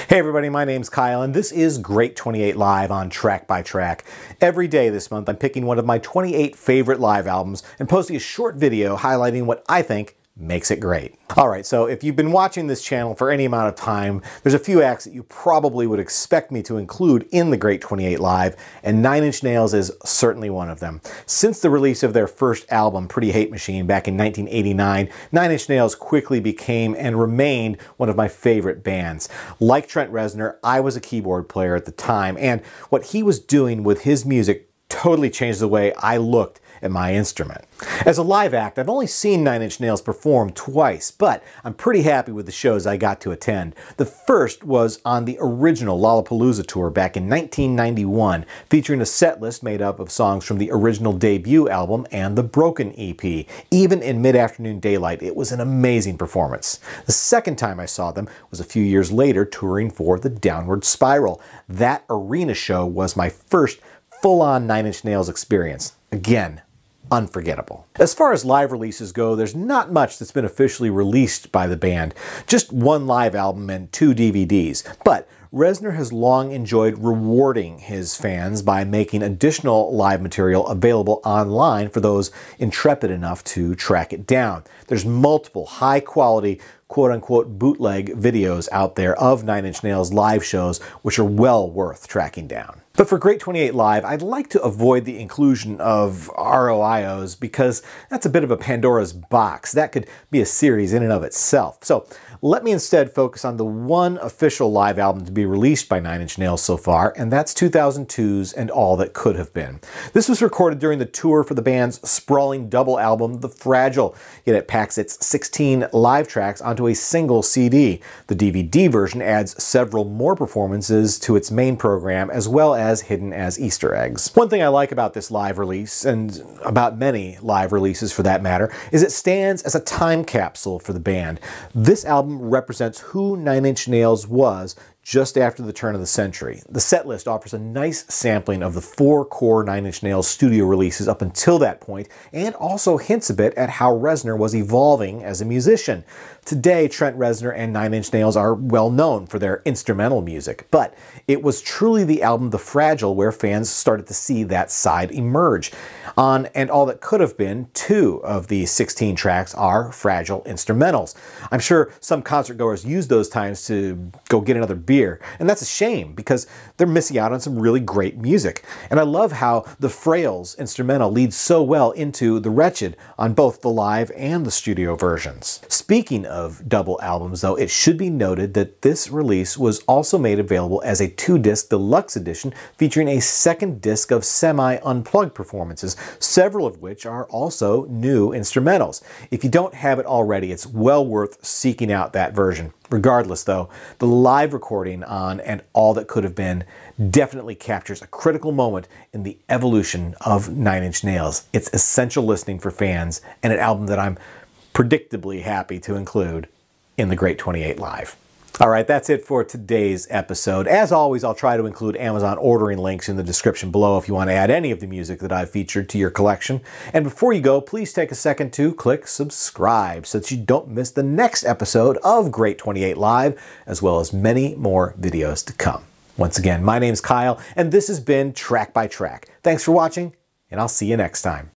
Hey everybody, my name's Kyle and this is Great 28 Live on Track by Track. Every day this month I'm picking one of my 28 favorite live albums and posting a short video highlighting what I think makes it great. Alright, so if you've been watching this channel for any amount of time, there's a few acts that you probably would expect me to include in the Great 28 Live, and Nine Inch Nails is certainly one of them. Since the release of their first album, Pretty Hate Machine, back in 1989, Nine Inch Nails quickly became and remained one of my favorite bands. Like Trent Reznor, I was a keyboard player at the time, and what he was doing with his music totally changed the way I looked at my instrument. As a live act, I've only seen Nine Inch Nails perform twice, but I'm pretty happy with the shows I got to attend. The first was on the original Lollapalooza tour back in 1991, featuring a set list made up of songs from the original debut album and the Broken EP. Even in mid-afternoon daylight, it was an amazing performance. The second time I saw them was a few years later, touring for the Downward Spiral. That arena show was my first full-on Nine Inch Nails experience. Again, unforgettable. As far as live releases go, there's not much that's been officially released by the band. Just one live album and 2 DVDs. But Reznor has long enjoyed rewarding his fans by making additional live material available online for those intrepid enough to track it down. There's multiple high-quality quote-unquote bootleg videos out there of Nine Inch Nails live shows, which are well worth tracking down. But for Great 28 Live, I'd like to avoid the inclusion of ROIOs because that's a bit of a Pandora's box. That could be a series in and of itself. So let me instead focus on the one official live album to be released by Nine Inch Nails so far, and that's 2002's And All That Could Have Been. This was recorded during the tour for the band's sprawling double album, The Fragile, yet it packs its 16 live tracks onto a single CD. The DVD version adds several more performances to its main program, as well as hidden as Easter eggs. One thing I like about this live release, and about many live releases for that matter, is it stands as a time capsule for the band. This album represents who Nine Inch Nails was just after the turn of the century. The set list offers a nice sampling of the 4 core Nine Inch Nails studio releases up until that point, and also hints a bit at how Reznor was evolving as a musician. Today, Trent Reznor and Nine Inch Nails are well known for their instrumental music, but it was truly the album The Fragile where fans started to see that side emerge. On And All That Could Have Been, 2 of the 16 tracks are Fragile instrumentals. I'm sure some concert goers use those times to go get another beer, and that's a shame because they're missing out on some really great music. And I love how The Frails instrumental leads so well into The Wretched on both the live and the studio versions. Speaking of double albums, though, it should be noted that this release was also made available as a 2-disc deluxe edition featuring a second disc of semi-unplugged performances, several of which are also new instrumentals. If you don't have it already, it's well worth seeking out that version. Regardless, though, the live recording on And All That Could Have Been definitely captures a critical moment in the evolution of Nine Inch Nails. It's essential listening for fans, and an album that I'm predictably happy to include in the Great 28 Live. Alright, that's it for today's episode. As always, I'll try to include Amazon ordering links in the description below if you want to add any of the music that I've featured to your collection. And before you go, please take a second to click subscribe so that you don't miss the next episode of Great 28 Live, as well as many more videos to come. Once again, my name's Kyle, and this has been Track by Track. Thanks for watching, and I'll see you next time.